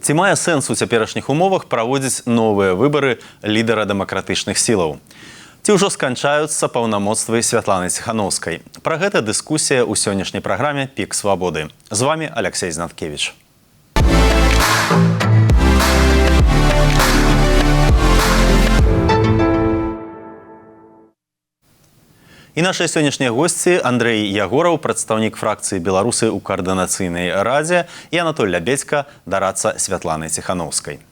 Ці мае сэнс у цяперашніх умовах праводзіць новыя выбары лідара дэмакратычных сілаў? Ці ўжо сканчаюцца паўнамоцтвы Святланы Ціханаўскай? Пра гэта дыскусія ў сённяшняй праграме «Пік свабоды». З вами Алексей Знаткевич. І нашыя сённяшнія госці Андрэй Ягораў, прадстаўнік фракцыі «Беларусы» ў каардынацыйнай радзе, і Анатоль Лябедзька, дарадца Святланы Ціханаўскай.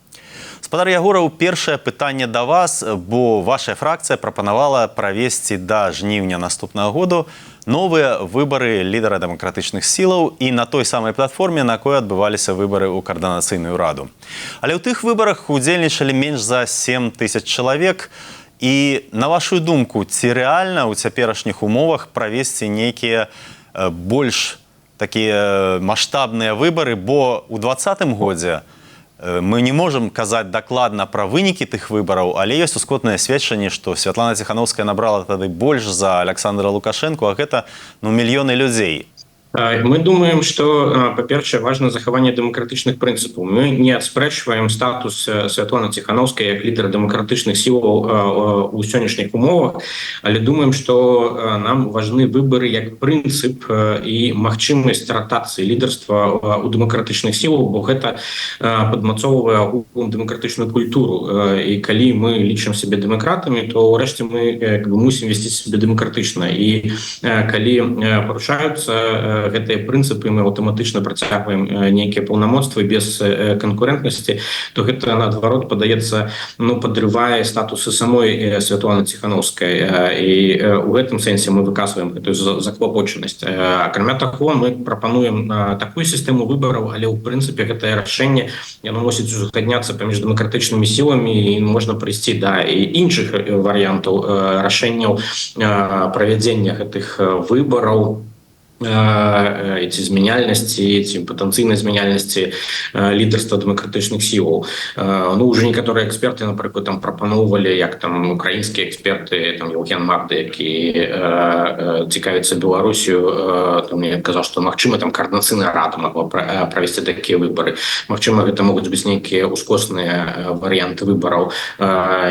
Спадар Ягораў, першае пытанне да вас, бо ваша фракцыя прапанавала правесці да жніўня наступнага году новыя выбары лідара дэмакратычных сілаў і на той самай платформе, на якой адбываліся выбары ў каардынацыйную раду. Але ў тых выбарах удзельнічалі менш за 7 тысяч чалавек. І, на вашу думку, ці рэальна ў цяперашніх умовах правесці нейкія больш такія маштабныя выбары, бо ў 2020 годзе мы не можам казаць дакладна пра вынікі тых выбараў, але ёсць ускотнае сведчанне, што Святлана Ціханаўская набрала тады больш за Александра Лукашэнку, а гэта мільёны людзей. Мы думаем, что, по-перше, важно захаванне дэмакратычных прынцыпаў. Мы не аспрэчваем статус Святланы Ціханаўскай як лідара дэмакратычных сілаў у сённяшніх умовах, але думаем, что нам важны выбары як прынцып і магчымасць ратацыі лідарства у дэмакратычных сілаў, бо гэта падмацоўвае дэмакратычную культуру. І калі мы лічым сябе дэмакратамі, то ўрэшце мы мусім весці сябе дэмакратычна. І калі парушаюцца гэтыя прынцыпы, мы аўтаматычна працягваем нейкія паўнамоцтвы без канкурэнтнасці, то гэта, наадварот, падаецца, падрывае статусы самой Святланы Ціханаўскай. І ў гэтым сэнсе мы выказваем гэтую заклапочанасць. Акрамя таго, мы прапануем такую сістэму выбараў, але ў прынцыпе гэтае рашэнне яно мусіць узгадняцца паміж дэмакратычнымі сіламі, і можна прыйсці да іншых варыянтаў рашэнняў правядзення гэтых выбараў, ці змяняльнасці, ці патэнцыйнай змяняльнасці лідарства дэмакратычных сілаў. Уже некаторыя эксперты, напрыклад, там прапаноўвалі, як там украінскія эксперты, там Евген Магда, які цікавіцца Беларусію, там я казаў, што магчыма там каардынацыйная рада магла правесці такія выбары. Магчыма, гэта могуць быць нейкія ускосныя варыянты выбараў.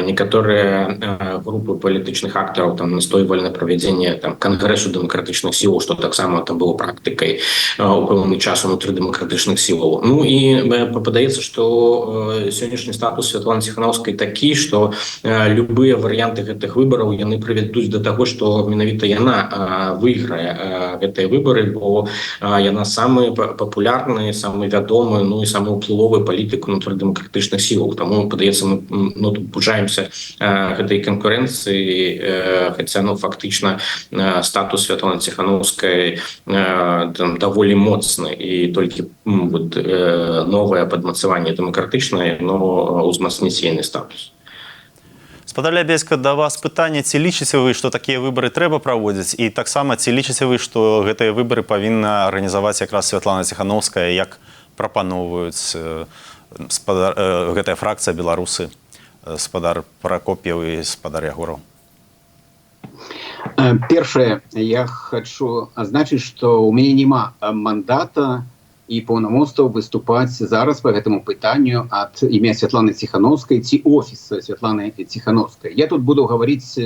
Некаторыя групы палітычных актараў там настойвалі на правядзенне там кангрэсу дэмакратычных сілаў, што таксама там было практыкай у пэўны час унутры дэмакратычных сілаў. І падаецца, што сённяшні статус Святланы Ціханаўскай такі, што любыя варыянты гэтых выбараў яны прывядуць да таго, што менавіта яна выйграе гэтыя выбары, бо яна самы папулярны, самы вядомы, і самы ўплывовы палітык унутры дэмакратычных сілаў. Таму, падаецца, мы тут пужаемся гэтай канкурэнцыі, хаця фактычна статус Святланы Ціханаўскай даволі моцны, і толькі новае падмацаванне дэмакратычнае, узмацніць ейны статус. Спадар Лябедзька, да вас пытанне, ці лічыце вы, што такія выбары трэба праводзіць, і таксама ці лічыце вы, што гэтыя выбары павінна арганізаваць якраз Святлана Ціханаўская, як прапаноўваюць гэтая фракцыя «Беларусы», спадар Пракоп'еў і спадар Ягораў? Першае, я хочу азначыць, што ў мяне няма мандата і паўнамоцтваў выступаць зараз па гэтаму пытанню ад імя Святланы Ціханаўскай ці офіса Святланы Ціханаўскай. Я тут буду гаварыць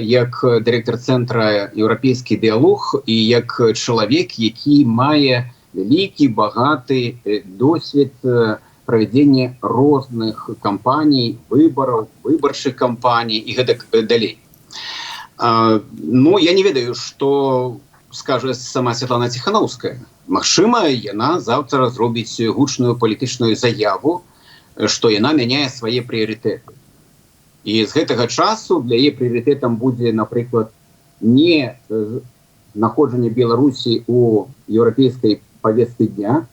як дырэктар цэнтра «Еўрапейскі дыялог» і як чалавек, які мае вялікі, багаты досвед правядзення розных кампаній, выбараў, выбарчых кампаній і гэтак далей. Я не ведаю, што скажа сама Святлана Ціханаўская. Магчыма, яна заўтра зробіць гучную палітычную заяву, што яна мяняе свае прыярытэты. І з гэтага часу для яе прыярытэтам будзе, напрыклад, не знаходжанне Беларусі ў еўрапейскай павестцы дня,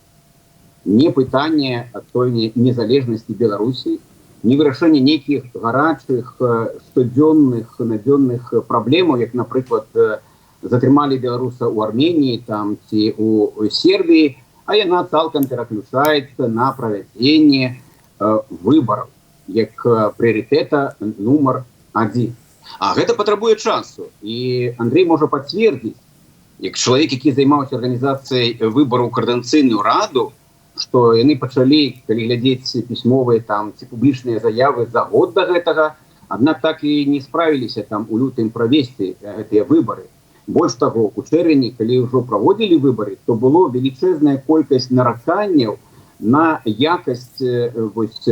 не пытанне актуальнай незалежнасці Беларусі, не вырашэнне нейкіх гарачых, штодзённых, надзённых праблемаў, як, напрыклад, затрымалі беларуса ў Арменіі ці ў Сербіі, а яна цалкам пераключаецца на правядзенне выбараў як прыярытэта нумар 1. А гэта патрабуе часу. І Андрэй можа пацвердзіць, як чалавек, які займаўся арганізацыяй выбараў у каардынацыйную раду, што яны пачалі, калі глядзець пісьмовыя там ці публічныя заявы за год да гэтага, аднак так і не справіліся там у лютым правесці гэтыя выбары. Больш таго, у чэрвені, калі ўжо праводзілі выбары, то было велічэзная колькасць нараканняў на якасць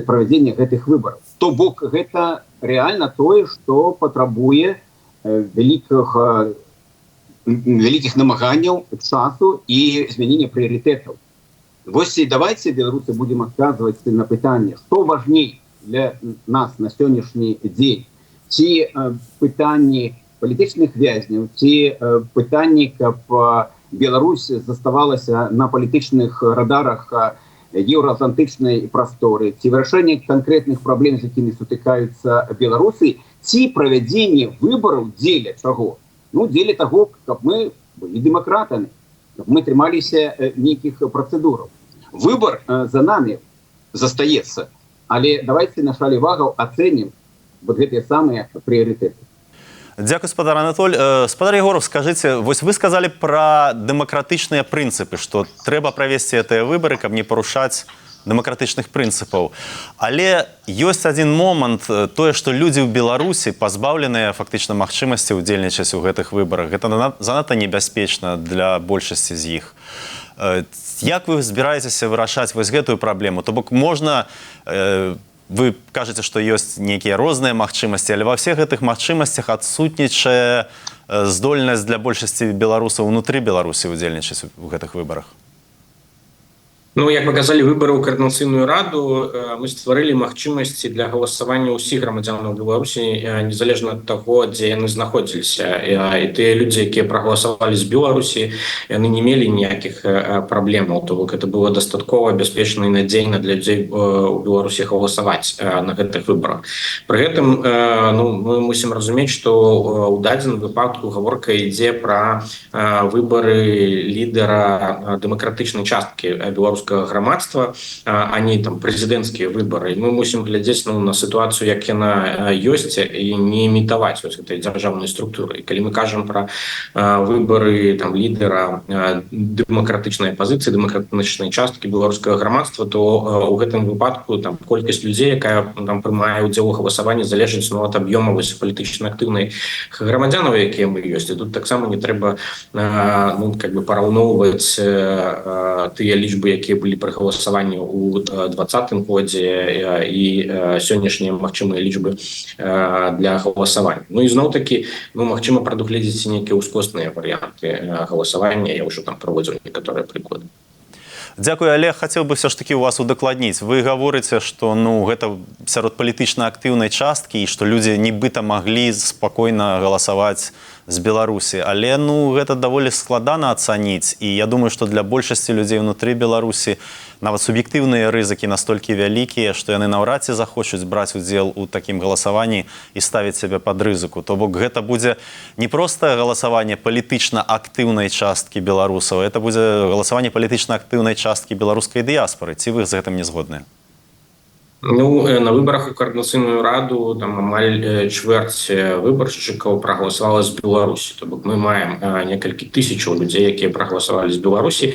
правядзення гэтых выбараў. То бок гэта рэальна тое, што патрабуе вялікіх намаганняў, часу і змянення прыярытэтаў. Вось і давайце, беларусы, будзем адказваць на пытанне, што важней для нас на сённяшні дзень. Ці пытанні палітычных вязняў, ці пытанні, каб Беларусь заставалася на палітычных радарах еўразатлантычнай прасторы, ці вырашэнне канкрэтных праблем, з якімі сутыкаюцца беларусы, ці правядзенне выбараў дзеля чаго? Ну, дзеля таго, каб мы былі дэмакратамі, каб мы трымаліся нейкіх працэдураў. Выбар за намі застаецца, але давайте на шалі вагаў ацэнім вот гэтыя самыя прыярытэты. Дякую, спадар Анатоль. Спадар Ягоров, скажыце, вось вы сказалі пра дэмакратычныя прынцыпы, што трэба правесці гэтыя выбары, каб не парушаць дэмакратычных прынцыпаў. Але ёсць адзін момант, тое, што людзі ў Беларусі пазбаўленыя фактычна магчымасці ўдзельнічаць у гэтых выбарах. Гэта занадта небяспечна для большасці з іх. Як вы збіраецеся вырашаць вось гэтую праблему? То бок можна, вы кажаце, што ёсць нейкія розныя магчымасці, але ва ўсіх гэтых магчымасцях адсутнічае здольнасць для большасці беларусаў унутры Беларусі ўдзельнічаць у гэтых выбарах. Ну, як паказалі выбары ў Каардынацыйную раду, мы стварылі магчымасці для галасавання ўсіх грамадзянаў Беларусі, незалежна ад таго, дзе яны знаходзіліся. І тыя людзі, якія прагаласавалі з Беларусі, яны не мелі ніякіх праблемаў. То бок, гэта было дастаткова бяспечна і надзейна для людзей у Беларусі галасаваць на гэтых выбарах. Пры гэтым мы мусім разумець, што ў дадзеным выпадку гаворка ідзе пра выбары лідара дэмакратычнай часткі беларускага грамадства, а не там прэзідэнцкія выбары. Мы мусім глядзець на сітуацыю, як яна ёсць, і не імітаваць гэтай дзяржаўнай структуры. І калі мы кажам пра выбары там лідара дэмакратычнай апазіцыі, дэмакратычнай часткі беларускага грамадства, то у гэтым выпадку там колькасць людзей, якая там прымае ўдзел у галасаванні, залежыць ад аб'ёма палітычна актыўнай грамадзянаў, якія мы ёсць. І тут таксама не трэба параўноўваць тыя лічбы, якія былі пры галасаванні ў 2020 годзе і сённяшнія магчымыя лічбы для галасавання. Ну і зноў-такі, магчыма прадугледзець нейкія ўскосныя варыянты галасавання, я ўжо там праводзіў некаторыя прыклады. Дзякую, але хацеў бы все ж таки у вас удакладніць. Вы гаворыце, што гэта сярод палітычна актыўнай часткі і што людзі нібыта маглі спакойна галасаваць з Беларусі. Але гэта даволі складана ацаніць. І я думаю, што для большасці людзей унутры Беларусі нават суб'ектыўныя рызыкі настолькі вялікія, што яны наўрад ці захочуць браць удзел у такім галасаванні і ставіць сябе пад рызыку. То бок гэта будзе не проста галасаванне палітычна актыўнай часткі беларусаў, это будзе галасаванне палітычна актыўнай часткі беларускай дыяспары. Ці вы з гэтым не згодныя? На выбарах у Каардынацыйную раду амаль чвэрць выбаршчыкаў прагаласавала з Беларусі. То бок мы маем некалькі тысячаў людзей, якія прагаласавалі з Беларусі.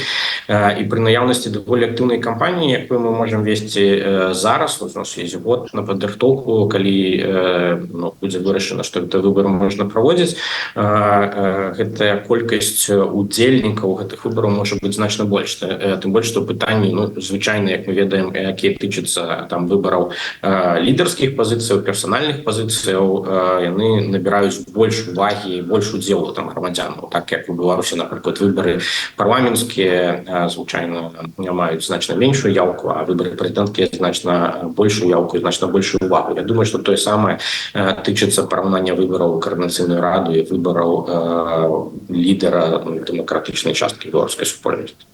І пры наяўнасці даволі актыўнай кампаніі, якую мы можам весці зараз, у нас ёсць год на падрыхтоўку, калі будзе вырашана, што гэты выбар можна праводзіць, гэтая колькасць удзельнікаў гэтых выбараў можа быць значна больш. Тым больш, што пытанні звычайныя, як мы ведаем, якія тычацца там выбораў лідарскіх пазіцыяў, персанальных пазіцыяў, яны набіраюць больш увагі, больш удзелу там грамадзянаў. Так як у Беларусі, напрыклад, выбары парламенцкія звычайна маюць значна меншую яўку, а выбары прэзідэнцкія значна большую яўку і значна большую увагу. Я думаю, што тое самае тычыцца параўнання выбараў у Каардынацыйную раду і выбараў лідара дэмакратычнай часткі беларускай супольнасці.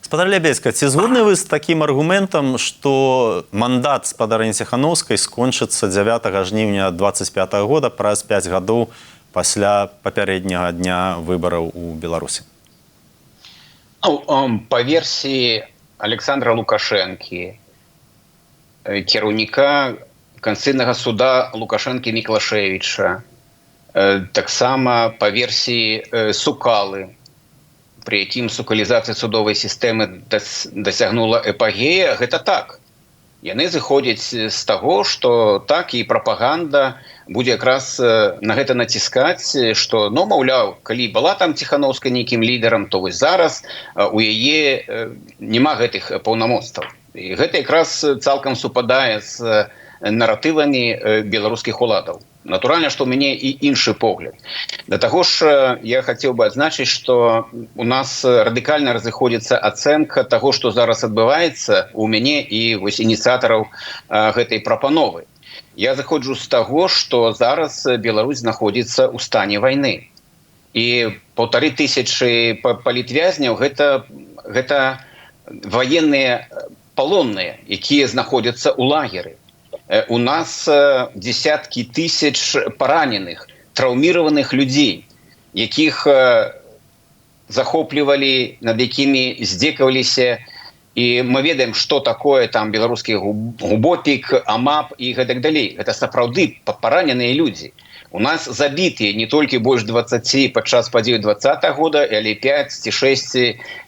Спадар Лябедзька, ці згодны вы з такім аргументам, што мандат спадарыні Ціханаўскай скончыцца 9 жніўня 2025 года, праз 5 гадоў пасля папярэдняга дня выбараў у Беларусі? Па версіі Александра Лукашэнкі, кіраўніка Канстытуцыйнага суда Лукашэнкі Міклашэвіча, таксама па версіі Сукалы, пры якім сукалізацыя судовай сістэмы дасягнула эпагея, гэта так. Яны зыходзяць з таго, што так і прапаганда будзе якраз на гэта націскаць, што, ну, маўляў, калі была там Ціханаўская нейкім лідарам, то вось зараз у яе няма гэтых паўнамоцтваў. І гэта якраз цалкам супадае з наратывамі беларускіх уладаў. Натуральна, што ў мяне і іншы погляд. Да таго ж, я хацеў бы адзначыць, што у нас радыкальна разыходзіцца ацэнка таго, што зараз адбываецца ў мяне і вось ініцыятараў гэтай прапановы. Я заходжу з таго, што зараз Беларусь знаходзіцца ў стане вайны. І 1500 палітвязняў гэта ваенныя палонныя, якія знаходзяцца ў лагеры. У нас десяткі тысяч параненых, траўміраваных людзей, якіх захоплівалі, над якімі здзекаваліся. І мы ведаем, што такое там беларускі губотік, АМАП і гэтак далей. Гэта сапраўды параненыя людзі. У нас забітыя не толькі больш 20 падчас падзею 20-го года, але 5 ці 6,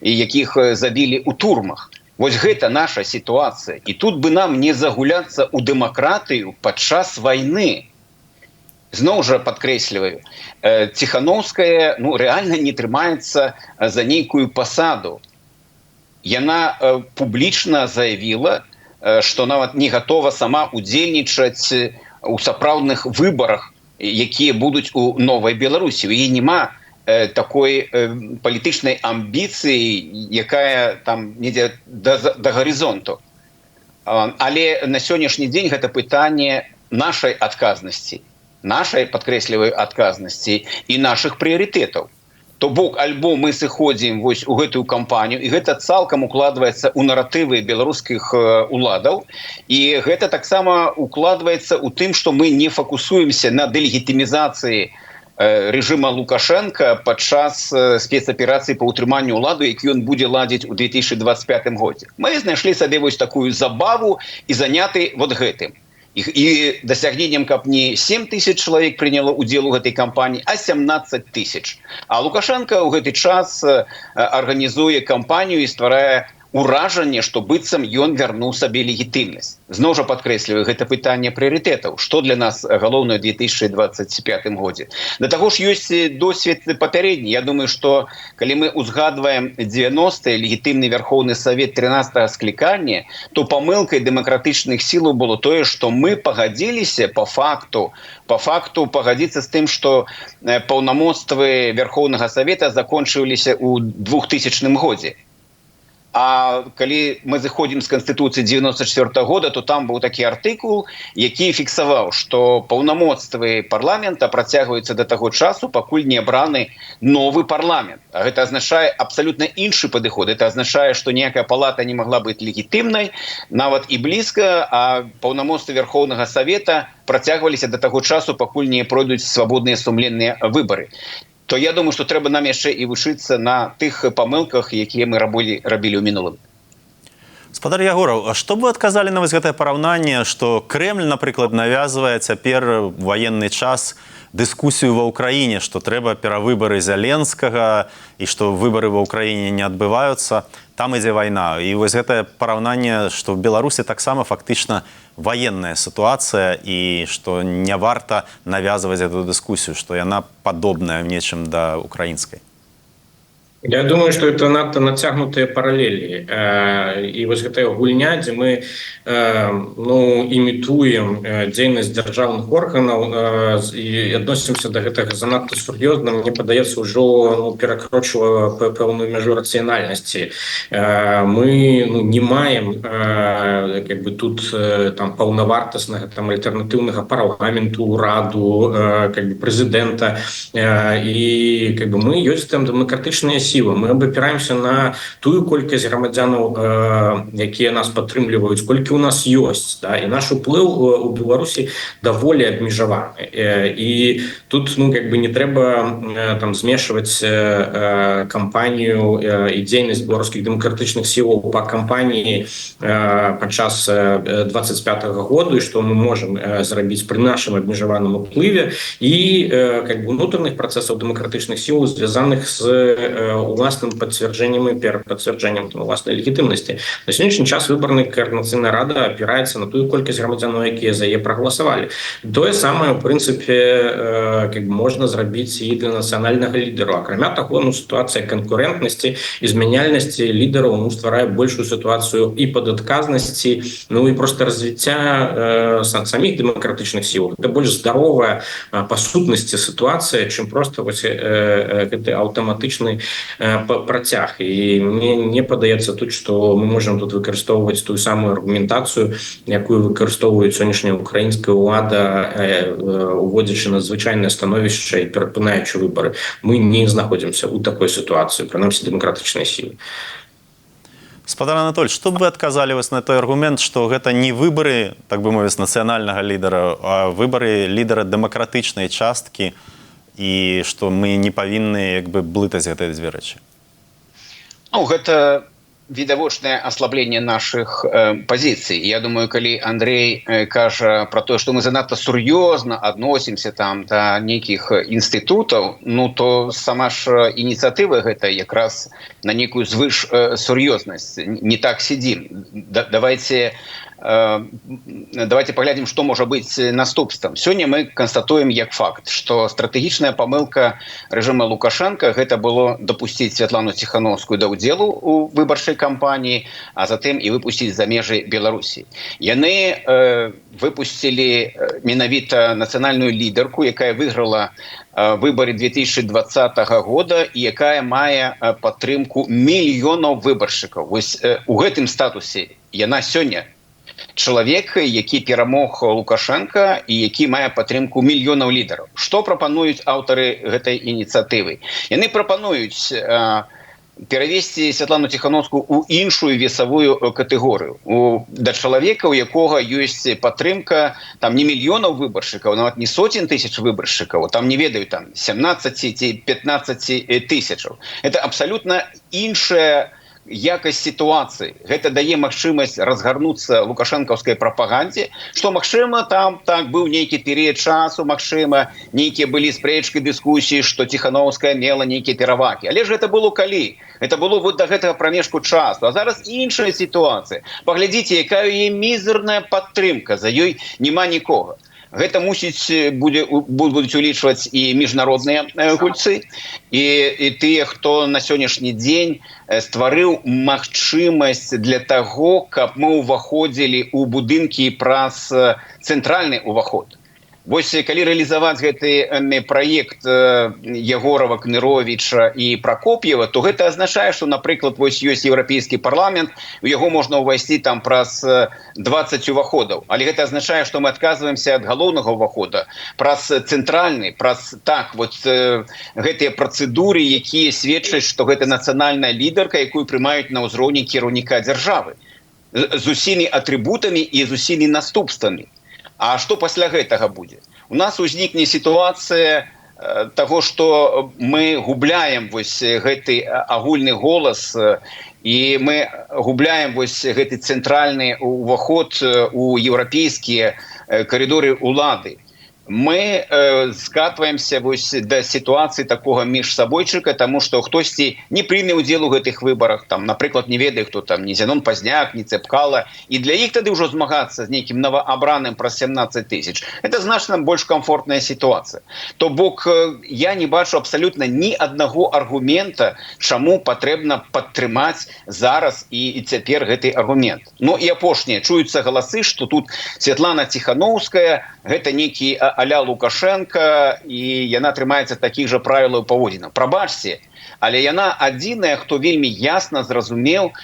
якіх забілі ў турмах. Вось гэта наша сітуацыя. І тут бы нам не загуляцца ў дэмакратыю падчас вайны. Зноў жа падкрэсліваю, Ціханаўская рэальна не трымаецца за нейкую пасаду. Яна публічна заявіла, што нават не гатова сама удзельнічаць у сапраўдных выбарах, якія будуць у Новай Беларусі. У яе няма такой палітычнай амбіцыі, якая там недзе да гарызонту. Але на сённяшні дзень гэта пытанне нашай адказнасці, нашай, падкрэсліваю, адказнасці і нашых прыярытэтаў. То бок, альбо мы сыходзім вось у гэтую кампанію, і гэта цалкам укладваецца ў наратывы беларускіх уладаў, і гэта таксама укладваецца ў тым, што мы не фокусуемся на дэлегітымізацыі рэжыма Лукашенка падчас спецаперацыі па ўтрыманню ўлады, які ён будзе ладзіць у 2025 годзе. Мы знайшлі сабе вось такую забаву і заняты вот гэтым. І дасягненнем, каб не 7 тысяч чалавек прыняло ўдзел у гэтай кампаніі, а 17 тысяч. А Лукашенко ў гэты час арганізуе кампанію і стварае уражанне, што быццам ён вярнуў сабе легітымнасць. Зноў жа падкрэсліваю, гэта пытанне прыярытэтаў. Што для нас галоўнае ў 2025 годзе? Да таго ж ёсць досвед папярэдні. Я думаю, што калі мы ўзгадваем 90-е, легітымны Верховны Савет 13-го склікання, то памылкай дэмакратычных сілаў было тое, што мы пагадзіліся па факту пагадзіцца з тым, што паўнамоцтвы Верховнага Савета закончыліся ў 2000 годзе. А калі мы зыходзім з Канстытуцыі 94 года, то там быў такі артыкул, які фіксаваў, што паўнамоцтвы парламента працягваюцца да таго часу, пакуль не абраны новы парламент. А гэта азначае абсалютна іншы падыход. Гэта азначае, што ніякая палата не магла быць легітымнай, нават і блізка, а паўнамоцтвы Верховнага Савета працягваліся да таго часу, пакуль не пройдуць свабодныя сумленныя выбары. То я думаю, што трэба нам яшчэ і вучыцца на тых памылках, якія мы рабілі ў мінулым. Спадар Ягораў, а што бы адказалі на вось гэтае параўнанне, што Крэмль, напрыклад, навязвае цяпер ваенны час дыскусію ва ўкраіне, што трэба перавыбары Зяленскага і што выбары ва ўкраіне не адбываюцца, там ідзе вайна. І вось гэтае параўнанне, што ў Беларусі таксама фактычна военная ситуация, и что не варто навязывать эту дискуссию, что она подобная в нечем до украинской? Я думаю, что это надто нацягнутыя параллели. І вось гэтая гульня, дзе мы імітуем дзейнасць дзяржаўных органаў і адносімся да гэтага занадта сур'ёзна, мне падаецца, ўжо перакрочвае пэўную мяжу рацыянальнасці. Мы не маем тут там паўнавартаснага там альтэрнатыўнага парламенту, ураду, прэзідэнта, і мы ёсць там дэмакратычныя сілы. Мы абапіраемся на тую колькасць грамадзянаў, якія нас падтрымліваюць, колькі ў нас ёсць, да? І наш уплыў у Беларусі даволі абмежаваны. І тут не трэба там змешваць кампанію і дзейнасць беларускіх дэмакратычных сілаў па кампаніі падчас 25-го году, і што мы можам зрабіць пры нашым абмежаваным уплыве, і унутраных працэсаў дэмакратычных сілаў, звязаных з уласным пацвярджэннем і перапацвярджэннем уласнай легітымнасці. На сённяшні час выбарная каардынацыйная рада апіраецца на тую колькасць грамадзянаў, якія за яе прагаласавалі. Тое самае, у прынцыпе, можна зрабіць і для нацыянальнага лідару. Акрамя таго, сітуацыя канкурэнтнасці і змяняльнасці лідараў стварае большую сітуацыю і падатказнасці, і проста развіцця самих дэмакратычных сіл. Это больш здаровая па сутнасці сітуацыя, чым проста гэты аўтаматычны працяг. І мне не падаецца тут, што мы можам тут выкарыстоўваць тую самую аргументацыю, якую выкарыстоўваюць сённяшняя украінская ўлада, уводзячы надзвычайнае становішча і перапынаючы выбары. Мы не знаходзімся ў такой сітуацыі, прынамсі дэмакратычныя сілы. Спадар Анатоль, што б вы адказалі на той аргумент, што гэта не выбары, так бы мовіць, нацыянальнага лідара, а выбары лідара дэмакратычнай часткі, і што мы не павінны блытаць гэтыя дзве рэчы? Гэта відавочнае аслабленне нашых пазіцый. Я думаю, калі Андрей кажа пра тое, што мы занадта сур'ёзна адносімся да нейкіх інстытутаў, то сама ж ініцыятыва гэта якраз на нейкую звыш сур'ёзнасць. Не так сидзім. Давайте паглядзім, што можа быць наступствам. Сёння мы канстатуем як факт, што стратэгічная памылка рэжыма Лукашенка гэта было дапусціць Святлану Ціхановскую да ўдзелу ў выбарчай кампаніі, а затым і выпусціць за межы Беларусі. Яны выпусцілі менавіта нацыянальную лідарку, якая выйграла выборы 2020 года і якая мае падтрымку мільёнаў выбаршчыкаў. Вось у гэтым статусе яна сёння чалавек, які перамог Лукашенка і які мае падтрымку мільёнаў лідараў. Што прапануюць аўтары гэтай ініцыятывы? Яны прапануюць перавесці Святлану Ціхановскую ў іншую весавую катэгорыю. Да чалавека, у якога ёсць падтрымка не мільёнаў выбаршчыкаў, нават не сотен тысяч выбаршчыкаў, не ведаю, 17 ці 15 тысячаў. Это абсалютна іншая якасць сітуацыі. Гэта дае магчымасць разгарнуцца лукашэнкаўскай прапагандзе, што, магчыма, так быў нейкі перыяд часу, магчыма, нейкія былі спрэчкі, дыскусіі, што Ціхановская мела нейкія перавагі. Але ж гэта было калі? Гэта было да гэтага прамежку часу. А зараз іншая сітуацыя. Паглядзіце, якая яе мізэрная падтрымка, за ёй няма нікога. Гэта мусіць будуць улічваць і міжнародныя гульцы, і тыя, хто на сённяшні дзень стварыў магчымасць для таго, каб мы ўваходзілі ў будынкі праз цэнтральны ўваход. Вось калі рэалізаваць гэты праект Ягорава, Кныровіча і Пракоп'ева, то гэта азначае, што, напрыклад, вось ёсць еўрапейскі парламент, у яго можна ўвайсці праз 20 уваходаў. Але гэта азначае, што мы адказваемся ад галоўнага ўвахода, праз цэнтральны, праз гэтыя працэдуры, якія сведчаць, што гэта нацыянальная лідарка, якую прымаюць на ўзроўні кіраўніка дзяржавы. З усімі атрыбутамі і з усімі наступствамі. А што пасля гэтага будзе? У нас узнікне сітуацыя таго, што мы губляем гэты агульны голас, і мы губляем гэты цэнтральны ўваход у еўрапейскія карыдоры ўлады. Мы скатваемся да сітуацыі такога міжсабойчыка, таму што хтосьці не прыме ўдзел у гэтых выбарах, напрыклад, не ведае, хто ні Зянон Пазняк, ні Цэпкала, і для іх тады ўжо змагацца з нейкім новаабраным праз 17 тысяч. Это значна больш камфортная сітуацыя. То бок я не бачу абсалютна ні аднаго аргумента, чаму патрэбна падтрымаць зараз і цяпер гэты аргумент. І апошняе, чуюцца галасы, што тут Святлана Ціхановская, гэта нейкі а-ля Лукашенка, і яна трымаецца такіх жа правілаў паводзінаў. Прабачце, але яна адзіная, хто вельмі ясна зразумеў,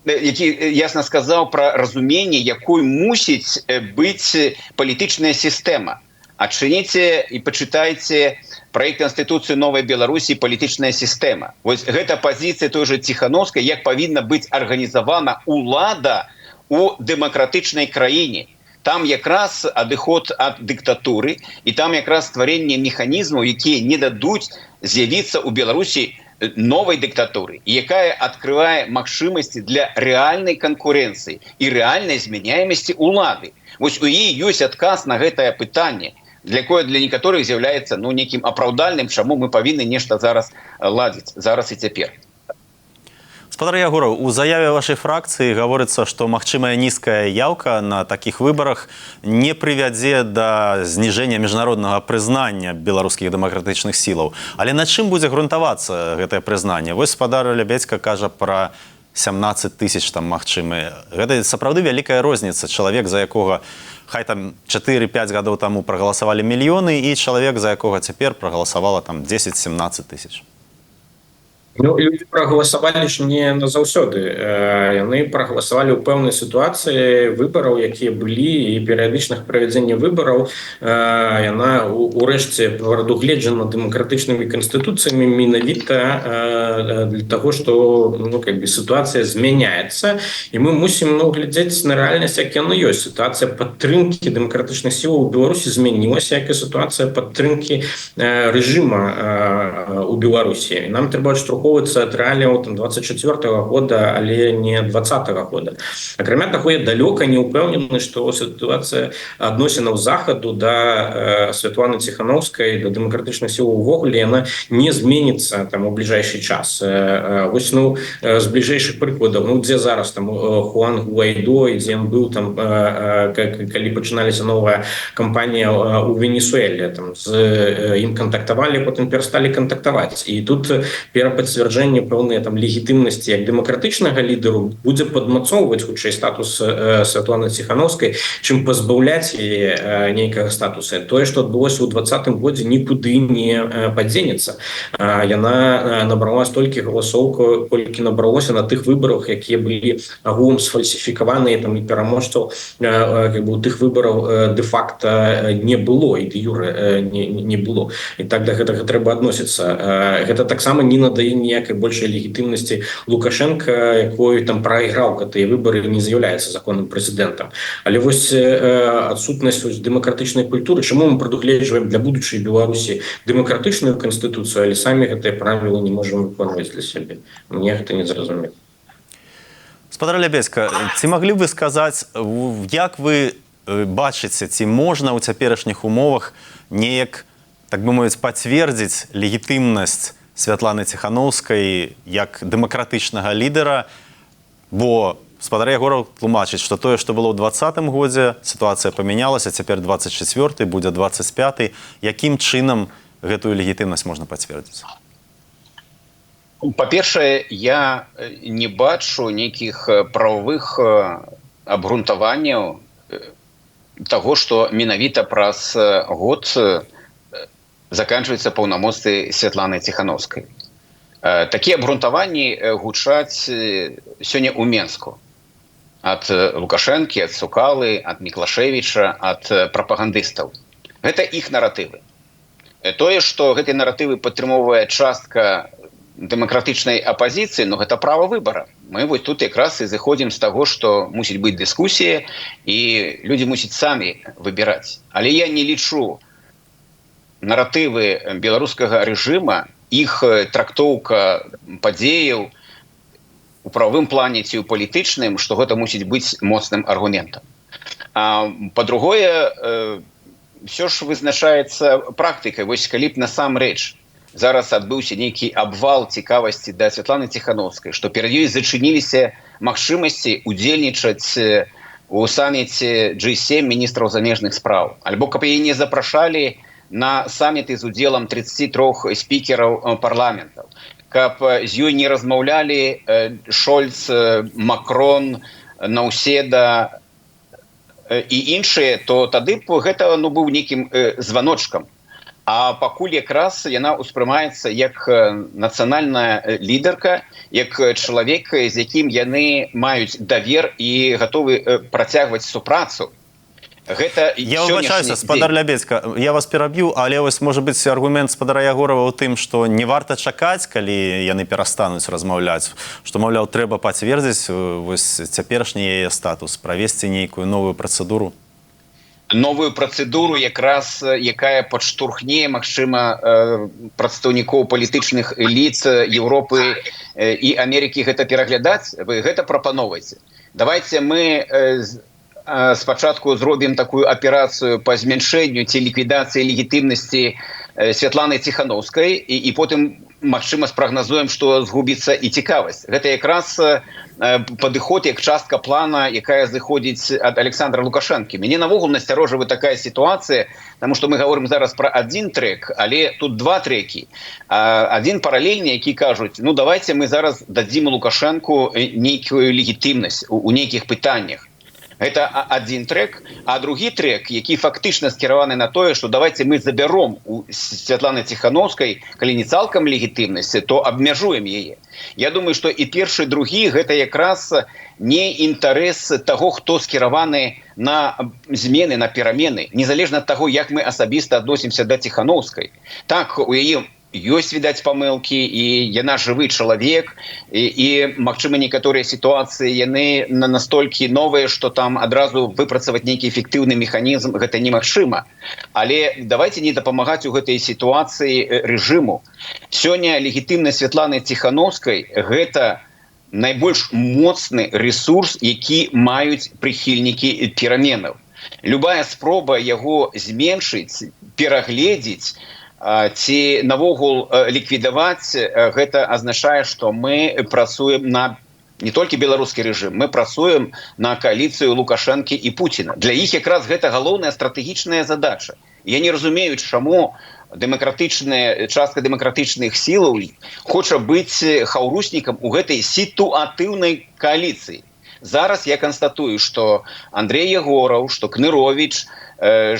які ясна сказаў пра разуменне, якой мусіць быць палітычная сістэма. Адчыніце і пачытайце праект Канстытуцыі Новай Беларусі «Палітычная сістэма». Вось гэта пазіцыя той жа Ціхановскай, як павінна быць арганізавана ўлада ў дэмакратычнай краіне. Там якраз адыход ад дыктатуры, і там якраз стварэнне механізмаў, якія не дадуць з'явіцца ў Беларусі новай дыктатуры, якая адкрывае магчымасці для рэальнай канкурэнцыі і рэальнай змяняемасці ўлады. Вось у яе ёсць адказ на гэтае пытанне. для якое для некаторых з'яўляецца некім апраўдальным, чаму мы павінны нешта зараз ладзіць, зараз і цяпер. Спадар Ягораў, у заяве вашай фракцыі гаворыцца, што магчымая нізкая яўка на такіх выбарах не прывядзе да зніжэння міжнароднага прызнання беларускіх дэмакратычных сілаў. Але на чым будзе грунтавацца гэтае прызнанне? Вось спадар Лябедзька кажа пра 17 тысяч там магчымыя. Гэта сапраўды вялікая розніца. Чалавек, за якога хай там 4-5 гадоў таму прагаласавалі мільёны, і чалавек, за якога цяпер прагаласавала там 10-17 тысяч. Люди прагаласавалі ж не назаўсёды. Яны прагаласавалі ў пэўнай сітуацыі выбараў, якія былі, і перыядычных правядзення выбараў яна урэшце прадугледжана дэмакратычнымі канстытуцыямі менавіта для таго, што сітуацыя змяняецца, і мы мусім глядзець на рэальнасць, як яна ёсць. Сітуацыя падтрымкі дэмакратычных сілаў у Беларусі змянілася, як і сітуацыя падтрымкі рэжыма у Беларусі. Нам трэба адштурхоўваць ад рэаліяў 24-го года, але не 20-го года. Акрамя таго, я далёка не ўпэўнены, што сітуацыя адносінаў захаду да Святланы Ціханаўскай, да дэмакратычных сілаў увогуле, яна не зменіцца там у бліжэйшы час. Вось, з бліжэйшых прыкладаў, дзе зараз там Хуан Гуайдо, і дзе ён быў там, калі пачыналіся новая кампанія ў Венесуэле, там з ім кантактавалі, потым перасталі кантактаваць. І тут перапацверджэнне пэўнай там легітымнасці як дэмакратычнага лідару будзе падмацоўваць хутчэй статус Святланы Ціханаўскай, чым пазбаўляць яе нейкага статуса. Тое, што адбылося ў 20-м годзе, нікуды не падзенецца. Яна набрала столькі галасоў, колькі набралося на тых выбарах, якія былі агулам сфальсіфікаваныя, там і пераможцаў у тых выбараў дэ-факта не было, і дэ-юрэ не было. І так да гэтага трэба адносіцца. Гэта таксама не надае ніякай большай легітымнасці Лукашенка, якой там прайграў гэтыя выбары, не з'яўляецца законным прэзідэнтам. Але вось адсутнасць дэмакратычнай культуры, чаму мы прадугледжваем для будучай Беларусі дэмакратычную канстытуцыю, але самі гэтыя правілы не можам выконваць для сябе. Мне гэта не зразумела. Спадар Лябедзька, ці маглі б вы сказаць, як вы бачыце, ці можна ў цяперашніх умовах неяк, так бы мовіць, пацвердзіць легітымнасць Святланы Ціханаўскай як дэмакратычнага лідара, бо спадар Ягораў тлумачыць, што тое, што было ў 20-м годзе, сітуацыя памянялася, цяпер 24-й, будзе 25-й. Якім чынам гэтую легітымнасць можна пацвердзіць? Па-першае, я не бачу нейкіх правовых абгрунтаванняў таго, што менавіта праз год заканчваюцца паўнамоцтвы Святланы Ціханаўскай. Такія абгрунтаванні гучаць сёння ў Менску. Ад Лукашэнкі, ад Сукалы, ад Міклашевіча, ад прапагандыстаў. Гэта іх наратывы. Тое, што гэтыя наратывы падтрымоўвае частка дэмакратычнай апазіцыі, гэта права выбара. Мы вось тут якраз і зыходзім з таго, што мусіць быць дыскусія, і людзі мусяць самі выбіраць. Але я не лічу наратывы беларускага рэжыма, іх трактоўка падзеяў у правовым плане ці ў палітычным, што гэта мусіць быць моцным аргументам. Па-другое, ўсё ж вызначаецца практыкай. Вось калі б насамрэч зараз адбыўся нейкі абвал цікавасці да Святланы Ціханаўскай, што перад ёй зачыніліся магчымасці удзельнічаць у саміце G7 міністраў замежных спраў, альбо каб яе не запрашалі на саміты з удзелам 33 спікераў парламентаў, каб з ёй не размаўлялі Шольц, Макрон, Наўседа і іншыя, то тады б гэта быў нейкім званочкам. А пакуль якраз яна ўспрымаецца як нацыянальная лідарка, як чалавек, з якім яны маюць давер і гатовы працягваць супрацу. Я выбачаюся, спадар Лябедзька, я вас пераб'ю, але вось, можа быць, аргумент спадара Ягорава ў тым, што не варта чакаць, калі яны перастануць размаўляць, што, маўляў, трэба пацвердзіць вось цяперашні яе статус, правесці нейкую новую працэдуру. Новую працэдуру, якраз якая падштурхне, магчыма, прадстаўнікоў палітычных эліт Еўропы і Амерыкі гэта пераглядаць, вы гэта прапановваеце. Давайте мы спачатку зробім такую аперацыю по змяншэнню ці ліквідацыі легітымнасці Святланы Ціхановскай і потым магчыма спрагназуем, што згубіцца і цікавасць. Гэта якраз падыход як частка плана, якая зыходзіць ад Александра Лукашэнкі. Мяне навогул насцярожвае такая сітуацыя, таму што мы гаворым зараз пра адзін трэк, але тут два трэкі. Адзін паралельны, які кажуць: ну давайте мы зараз дадзім Лукашэнку нейкую легітымнасць у нейкіх пытаннях. Гэта адзін трэк, а другі трэк, які фактычна скіраваны на тое, што давайте мы забяром у Святланы Ціхановскай, калі не цалкам легітымнасці, то абмяжуем яе. Я думаю, што і першы, і другі гэта якраз не інтарэс таго, хто скіраваны на змены, на перамены, незалежна ад таго, як мы асабіста адносімся да Ціхановскай. Так, у яе ёсць, відаць, памылкі, і яна жывы чалавек, і магчыма, некаторыя сітуацыі яны настолькі новыя, што там адразу выпрацаваць нейкі эфектыўны механізм гэта немагчыма. Але давайте не дапамагаць у гэтай сітуацыі рэжыму. Сёння легітымнасць Святланы Ціхановскай гэта найбольш моцны ресурс, які маюць прыхільнікі пераменаў. Любая спроба яго зменшыць, перагледзець ці навогул ліквідаваць, гэта азначае, што мы працуем на не толькі беларускі рэжым, мы працуем на кааліцыю Лукашэнкі і Пуціна. Для іх якраз гэта галоўная стратэгічная задача. Я не разумею, чаму частка дэмакратычных сілаў хоча быць хаўруснікам у гэтай сітуатыўнай кааліцыі. Зараз я констатую, што Андрей Ягораў, што Кныровіч,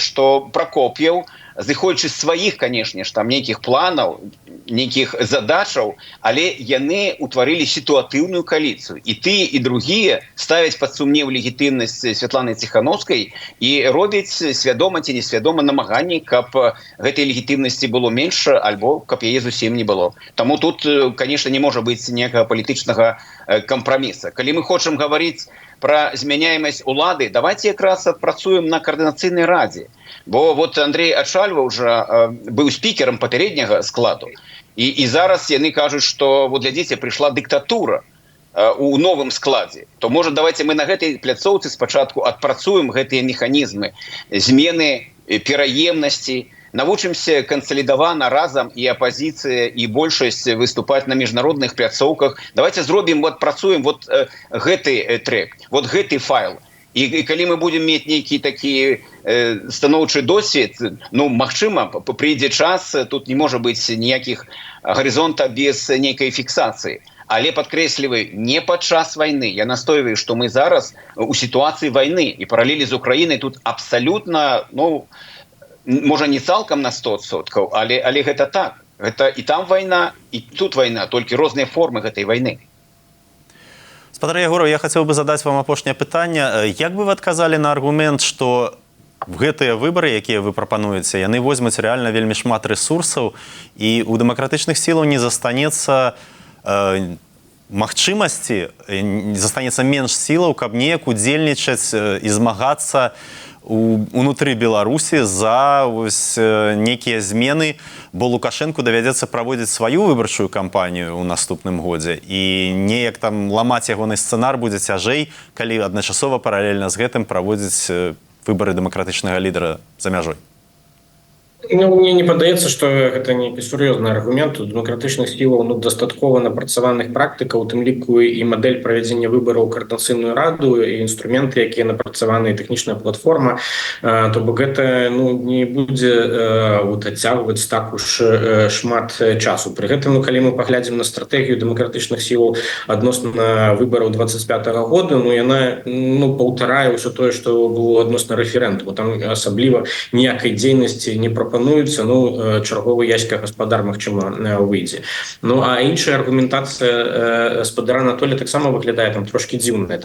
што Прокоп'еў, зыходзячы з сваіх, канешне ж, там нейкіх планаў, нейкіх задачаў, але яны ўтварылі сітуатыўную кааліцыю. І тыя, і другія ставяць пад сумнеў легітымнасць Святланы Ціхановскай і робяць свядома ці несвядома намаганні, каб гэтай легітымнасці было менш, альбо каб яе зусім не было. Таму тут, канешне, не можа быць ніякага палітычнага кампраміса. Калі мы хочам гаварыць пра змяняемасць улады, давайте якраз адпрацуем на каардынацыйнай радзе. Бо вот Андрей Ачальва уже быў спікерам папярэдняга складу. І зараз яны кажуць, што вот глядзіце, прыйшла дыктатура у новым складзе. То можа давайте мы на гэтай пляцоўцы спачатку адпрацуем гэтыя механізмы змены, пераемнасці, навучымся кансалідавана разам і апазіцыя, і большасць выступаць на міжнародных пляцоўках. Давайте зробім, адпрацуем вот гэты трэк, вот гэты файл. І калі мы будем мець нейкі такі станоўчы досвед, ну, магчыма, прыйдзе час, тут не можа быць ніякіх гарызонта без нейкай фіксацыі. Але падкрэсліваю, не падчас вайны. Я настойваю, што мы зараз у сітуацыі вайны, і паралелі з Украінай тут абсалютна, ну, можа не цалкам на 100%, але гэта так. Гэта і там вайна, і тут вайна, толькі розныя формы гэтай вайны. Спадар Ягораў, я хацеў бы задаць вам апошняе пытанне. Як бы вы адказалі на аргумент, што гэтыя выбары, якія вы прапануеце, яны возьмуць рэальна вельмі шмат рэсурсаў, і у дэмакратычных сілаў не застанецца магчымасці, застанецца менш сілаў, каб неяк удзельнічаць і змагацца унутры Беларусі за нейкія змены, бо Лукашэнку давядзецца праводзіць сваю выбарчую кампанію ў наступным годзе, і неяк там ламаць ягоны сцэнар будзе цяжэй, калі адначасова паралельна з гэтым праводзіць выбары дэмакратычнага лідара за мяжой. Ну, мне не падаецца, што гэта нейкі сур'ёзны аргумент. У дэмакратычных сілаў дастаткова напрацаваных практыкаў, у тым ліку і мадэль правядзення выбараў у каардынацыйную раду, і інструменты, якія напрацаваны, і тэхнічная платформа. То бок гэта не будзе адцягваць так уж шмат часу. Пры гэтым, калі мы паглядзім на стратэгію дэмакратычных сілаў адносна выбараў 25-го года, яна паўтарае ўсё тое, што было адносна рэферэндуму. Там асабліва ніякай дзейнасці не прапануецца, чарговы яська гаспадар, магчыма, выйдзе. Ну, а іншая аргументацыя гаспадара Анатолія таксама выглядае там трошкі дзіўная.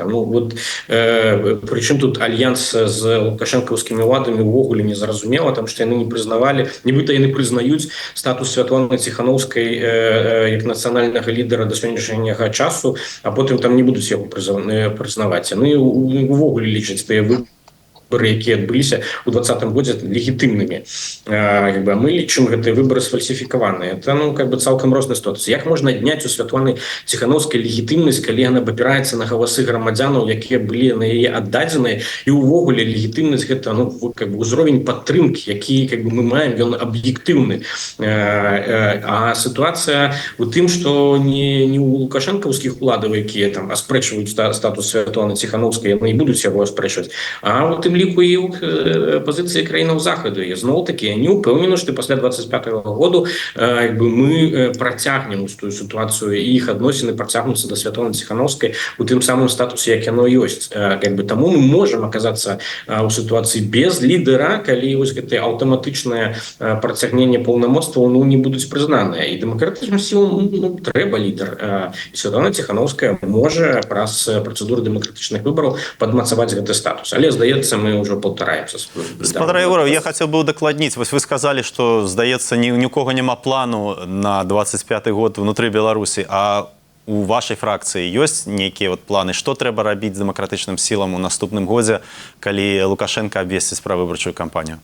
Прычым тут альянс з лукашэнкаўскімі ўладамі ўвогуле не зразумела, там што яны не прызнавалі, нібыта яны прызнаюць статус Святланы Ціхановскай як нацыянальнага лідара да сённяшняга часу, а потым там не будуць яго прызнаваць. Яны ўвогуле лічаць тыя выбары якія адбыліся ў 2020 годзе легітымнымі. Мы лічым гэтыя выборы сфальсіфікаваныя. Это цалкам розная сітуацыя. Як можна адняць у Святланы Ціханаўскай легітымнасць, калі яна абапіраецца на галасы грамадзянаў, якія былі на яе аддадзеныя, і ўвогуле легітымнасць гэта узровень падтрымкі, які мы маем, ён аб'ектыўны. А сітуацыя у тым, што не ў лукашэнкаўскіх уладаў, якія там аспрэчваюць статус Святланы Ціханаўскай, яны і будуць яго аспрэчваць, а у тым ліку і ў пазіцыі краінаў захаду. І зноў-такі я не ўпэўнены, што пасля 25-го году мы працягнем тую сітуацыю, і іх адносіны працягнуцца да Святланы Ціханаўскай у тым самым статусе, як яно ёсць. Таму мы можам аказацца ў сітуацыі без лідера, калі гэтае аўтаматычнае працягненне паўнамоцтваў не будуць прызнаныя. І дэмакратычным сілам трэба лідар. І Святлана Ціханаўская можа праз працэдуры дэмакратычных выбараў падмацаваць гэты статус. Але, здаецца, мы ўжо паўтараемся. Спадар Ягораў, я хацеў бы удакладніць. Вось вы сказалі, што, здаецца, ні ў кого няма плану на 25 год внутры Беларусі, а у вашай фракцыі ёсць нейкія планы, што трэба рабіць дэмакратычным сілам у наступным годзе, калі Лукашенко абвесціць правыбарчую кампанію?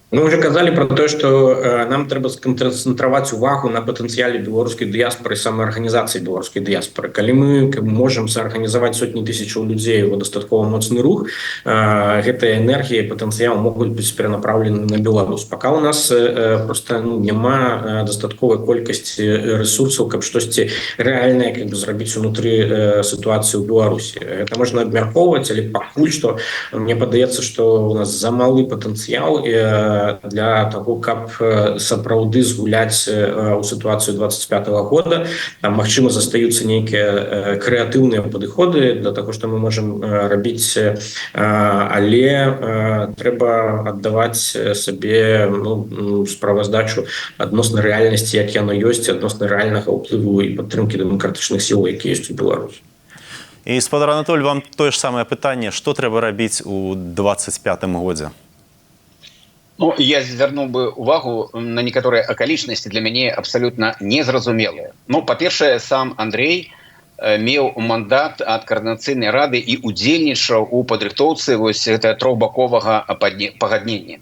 Мы уже казалі про тое, што нам трэба сканцэнтраваць увагу на патэнцыяле беларускай дыяспоры, самаарганізацыі беларускай дыяспоры. Калі мы можам саарганізаваць сотні тысячаў людзей у дастаткова моцны рух, гэтая энергія і патэнцыял могуць быць перанапраўлены на Беларусь. Пака у нас проста няма дастатковай колькасці рэсурсаў, каб штосьці рэальнае зрабіць унутры сітуацыі ў Беларусі. Гэта можна абмяркоўваць, але пакуль што мне падаецца, што у нас замалы патэнцыял для того, каб сапраўды згуляць у сітуацыю 25-го года. Там, магчыма, застаюцца нейкія крэатыўныя падыходы для таго, што мы можам рабіць, але трэба аддаваць сабе справаздачу адносна рэальнасці, як яно ёсць, адносна рэальнага ўплыву і падтрымкі дэмакратычных сіл, якія ёсць у Беларусі. І, спадар Анатоль, вам тое ж самае пытанне, што трэба рабіць у 25-м годзе? Я звярнуў бы увагу на некаторыя акалічнасці для мяне абсалютна незразумелыя. Па-першае, сам Андрей меў мандат ад каардынацыйнай рады і удзельнічаў у падрыхтоўцы гэтага трохбаковага пагаднення.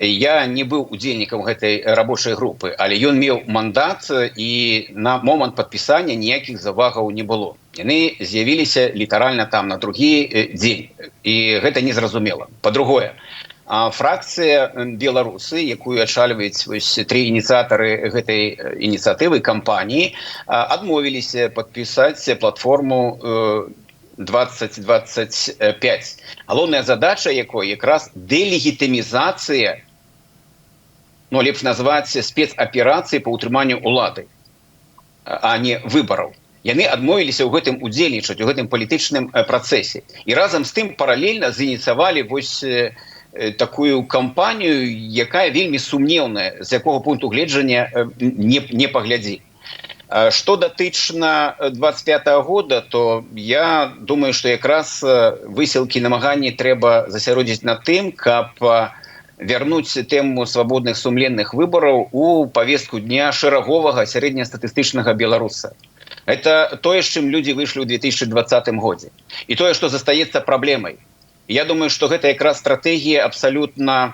Я не быў удзельнікам гэтай рабочай групы, але ён меў мандат, і на момант падпісання ніякіх завагаў не было. Яны з'явіліся літаральна там на другі дзень, і гэта незразумела. Па-другое, фракцыя беларусы, якую ачальваюць тры ініцыятары гэтай ініцыятывы кампаніі, адмовіліся падпісаць платформу 2025. Галоўная задача якой якраз дэлегітымізацыя, лепш назваць спецаперацыі па ўтрыманню ўлады, а не выбараў. Яны адмовіліся ў гэтым удзельнічаць, у гэтым палітычным працэсе. І разам з тым паралельна зініцыявалі такую кампанію, якая вельмі сумнеўная, з якога пункту гледжання не паглядзі. Што датычна 25-го года, то я думаю, што якраз высілкі намаганні трэба засяродзіць на тым, каб вярнуць тэму свабодных сумленных выбараў у павестку дня шэраговага сярэднестатыстычнага беларуса. Это тое, з чым людзі выйшлі ў 2020 годзе. І тое, што застаецца праблемай. Я думаю, што гэта якраз стратэгія абсалютна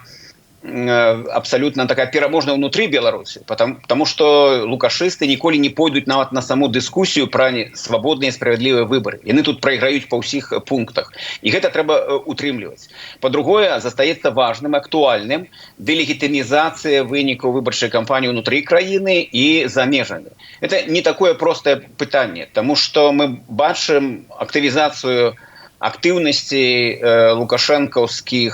такая пераможная ўнутры Беларусі, потому што лукашысты ніколі не пойдуць нават на саму дыскусію пра свабодныя справядлівыя выбары. Яны тут прайграюць па ўсіх пунктах. І гэта трэба утрымліваць. Па-другое, застаецца важным, актуальным дэлегітымізацыя вынікаў выбарчай кампаніі ўнутры краіны і за межамі. Это не такое простае пытанне, таму што мы бачым актывізацыю актыўнасці лукашэнкаўскіх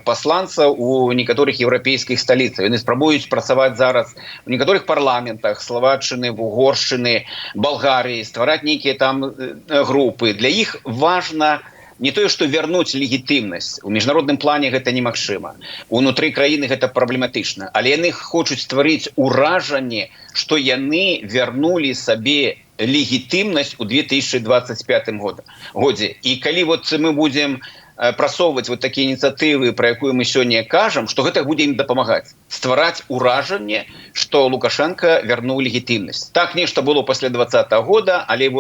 пасланцаў у некаторых еўрапейскіх сталіцах. Яны спрабуюць працаваць зараз у некаторых парламентах Словаччыны, Угоршчыны, Балгарыі, ствараць нейкія там групы. Для іх важна не тое, што вярнуць легітымнасць. У міжнародным плане гэта немагчыма. Унутры краіны гэта праблематычна. Але яны хочуць стварыць уражанне, што яны вярнулі сабе легітымнасць у 2025 годзе. І калі мы будзем прасоўваць такія ініцыятывы, пра якую мы сёння кажам, што гэта будзе ім дапамагаць. Ствараць уражанне, што Лукашенко вярнуў легітымнасць. Так нешта было пасля 2020 года, але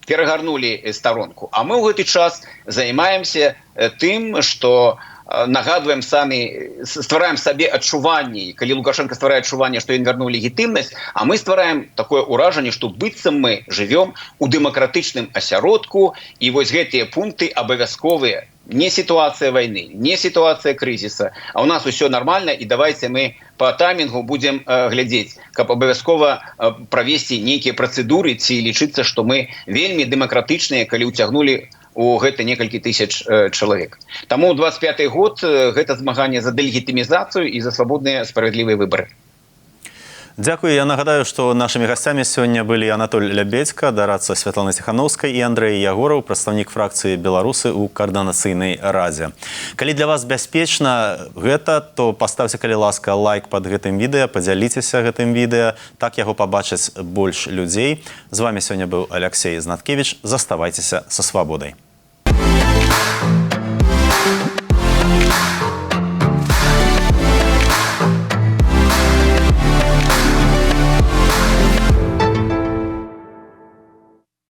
перагарнулі старонку. А мы ў гэты час займаемся тым, што нагадваем самі, ствараем сабе адчуванне, калі Лукашенко стварае адчуванне, што ён вярнуў легітымнасць, а мы ствараем такое ўражанне, што быццам мы жывём у дэмакратычным асяродку, і вось гэтыя пункты абавязковыя. Не ситуация войны, не ситуация кризиса, а у нас все нормально, и давайте мы по таймингу будем глядеть, каб абавязкова провести некие процедуры, ці лічыцца, что мы вельмі дэмакратычныя, калі уцягнули у гэта некалькі тысяч чалавек. Таму 25-й год гэта змаганне за дэлегітымізацыю і за свабодныя справядлівыя выбары. Дякую. Я нагадаю, што нашымі гасцямі сёння былі Анатоль Лябедзька, дарадца Святланы Ціханаўскай, і Андрэй Ягораў, прадстаўнік фракцыі «Беларусы» ў Каардынацыйнай радзе. Калі для вас бяспечна гэта, то паставце, калі ласка, лайк пад гэтым відэа, падзяліцеся гэтым відэа, так яго пабачаць больш людзей. З вами сёння быў Аляксей Знаткевіч. Заставайцеся са свабодай.